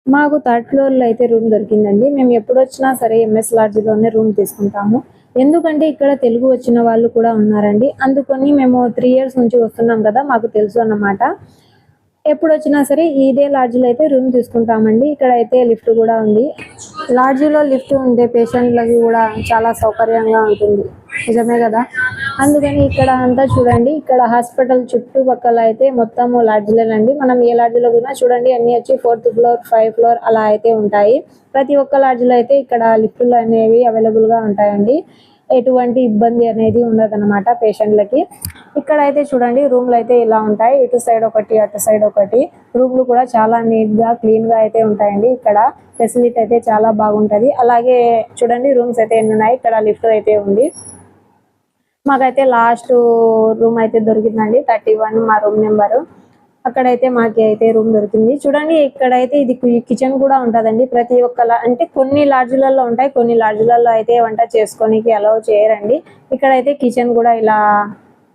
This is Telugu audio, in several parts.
మాకు థర్డ్ ఫ్లోర్‌లో అయితే రూమ్ దొరికిందండి. మేము ఎప్పుడొచ్చినా సరే ఎంఎస్ లాడ్జ్‌లోనే రూమ్ తీసుకుంటాము. ఎందుకంటే ఇక్కడ తెలుగు వచ్చిన వాళ్ళు కూడా ఉన్నారండి. అందుకని మేము 3 ఇయర్స్ నుంచి వస్తున్నాం కదా! మాకు తెలుసు అన్నమాట. ఎప్పుడొచ్చినా సరే ఇదే లాడ్జ్‌లో అయితే రూమ్ తీసుకుంటామండి. ఇక్కడైతే లిఫ్ట్ కూడా ఉంది. లాడ్జ్‌లో లిఫ్ట్ ఉంటే పేషెంట్‌లకి కూడా చాలా సౌకర్యంగా ఉంటుంది. నిజమే గదా! అందుకని ఇక్కడ అంతా చూడండి. ఇక్కడ హాస్పిటల్ చుట్టుపక్కల అయితే మొత్తము లాడ్జ్‌లేనండి. మనం ఏ లాడ్జ్‌లో పోయినా చూడండి అన్నీ వచ్చి 4థ్ ఫ్లోర్, 5 ఫ్లోర్ అలా అయితే ఉంటాయి. ప్రతి ఒక్క లాడ్జ్‌లో అయితే ఇక్కడ లిఫ్టులు అనేవి అవైలబుల్‌గా ఉంటాయండి. ఎటువంటి ఇబ్బంది అనేది ఉండదనమాట పేషెంట్‌లకి. ఇక్కడైతే చూడండి రూమ్‌లయితే ఇలా ఉంటాయి. ఇటు సైడ్ ఒకటి, అటు సైడ్ ఒకటి. రూమ్‌లు కూడా చాలా నీట్‌గా, క్లీన్‌గా అయితే ఉంటాయండి. ఇక్కడ ఫెసిలిటీ అయితే చాలా బాగుంటది. అలాగే చూడండి రూమ్స్ అయితే ఎన్నున్నాయి. ఇక్కడ లిఫ్ట్ అయితే ఉంది. మాకైతే లాస్ట్ రూమ్ అయితే దొరికిందండి. 31 మా రూమ్ నెంబరు. అక్కడైతే మాకి అయితే రూమ్ దొరికింది. చూడండి ఇక్కడైతే ఇది కిచెన్ కూడా ఉంటదండి. ప్రతి ఒక్క అంటే కొన్ని లాడ్జ్‌లలో ఉంటాయి. కొన్ని లాడ్జ్‌లలో అయితే వంట చేసుకోనికి అలౌ చేయరండి. ఇక్కడైతే కిచెన్ కూడా ఇలా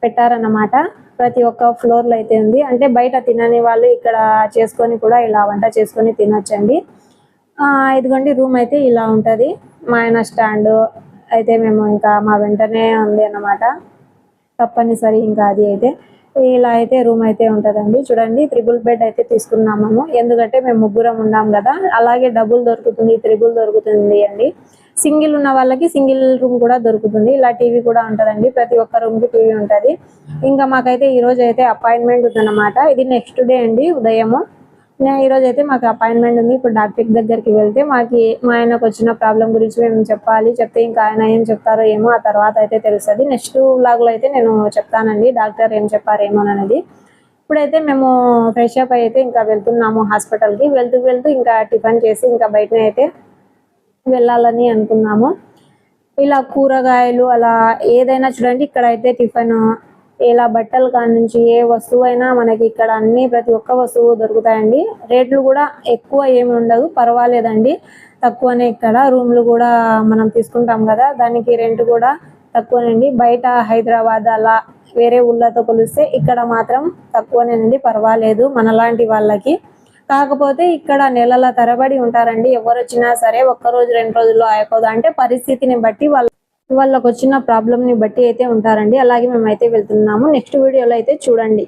పెట్టారన్నమాట. ప్రతి ఒక్క ఫ్లోర్‌లో అయితే ఉంది. అంటే బయట తినని వాళ్ళు ఇక్కడ చేసుకొని కూడా ఇలా వంట చేసుకొని తినొచ్చండి. ఇదిగోండి రూమ్ అయితే ఇలా ఉంటది. మా ఆయన స్టాండు అయితే మేము ఇంకా మా వెంటనే ఉంది అన్నమాట. తప్పనిసరి ఇంకా అది అయితే. ఇలా అయితే రూమ్ అయితే ఉంటదండి. చూడండి త్రిబుల్ బెడ్ అయితే తీసుకున్నాము. ఎందుకంటే మేము ముగ్గురం ఉన్నాం గదా! అలాగే డబుల్ దొరుకుతుంది, త్రిబుల్ దొరుకుతుంది అండి. సింగిల్ ఉన్న వాళ్ళకి సింగిల్ రూమ్ కూడా దొరుకుతుంది. ఇలా టీవీ కూడా ఉంటదండి. ప్రతి ఒక్క రూమ్‌కి టీవీ ఉంటది. ఇంకా మాకైతే ఈరోజైతే అపాయింట్‌మెంట్ ఉందన్నమాట. ఇది నెక్స్ట్ డే అండి ఉదయము. ఈరోజైతే మాకు అపాయింట్‌మెంట్ ఉంది. ఇప్పుడు డాక్టర్ దగ్గరికి వెళ్తే మా ఆయనకొచ్చిన ప్రాబ్లమ్ గురించి మేము చెప్పాలి. చెప్తే ఇంకా ఆయన ఏం చెప్తారో ఏమో ఆ తర్వాత అయితే తెలుస్తది. నెక్స్ట్ వ్లాగ్‌లో అయితే నేను చెప్తానండి డాక్టర్ ఏం చెప్పారేమోననేది. ఇప్పుడైతే మేము ఫ్రెష్ అప్ అయితే ఇంకా వెళ్తున్నాము హాస్పిటల్‌కి. వెళ్తూ ఇంకా టిఫిన్ చేసి ఇంకా బయటనే అయితే వెళ్ళాలని అనుకున్నాము. ఇలా కూరగాయలు అలా ఏదైనా చూడండి ఇక్కడైతే టిఫిను ఇలా బట్టల కాడ్నుంచి ఏ వస్తువైనా మనకి ఇక్కడ అన్నీ ప్రతి ఒక్క వస్తువు దొరుకుతాయండి. రేట్లు కూడా ఎక్కువ ఏమి ఉండదు. పర్వాలేదండి. తక్కువనే ఇక్కడ. రూమ్‌లు కూడా మనం తీసుకుంటాం గదా! దానికి రెంట్ కూడా తక్కువనండి. బయట హైదరాబాద్ అలా వేరే ఊర్లతో పోలిస్తే ఇక్కడ మాత్రం తక్కువనేనండి. పర్వాలేదు మనలాంటి వాళ్ళకి. కాకపోతే ఇక్కడ నెలల తరబడి ఉంటారండి. ఎవరొచ్చినా సరే ఒక్కరోజు, 2 రోజుల్లో అయిపోదు. అంటే పరిస్థితిని బట్టి వాళ్ళకొచ్చిన ప్రాబ్లమ్‌ని బట్టి అయితే ఉంటారండి. అలాగే మేమైతే వెళ్తున్నాము. నెక్స్ట్ వీడియోలో అయితే చూడండి.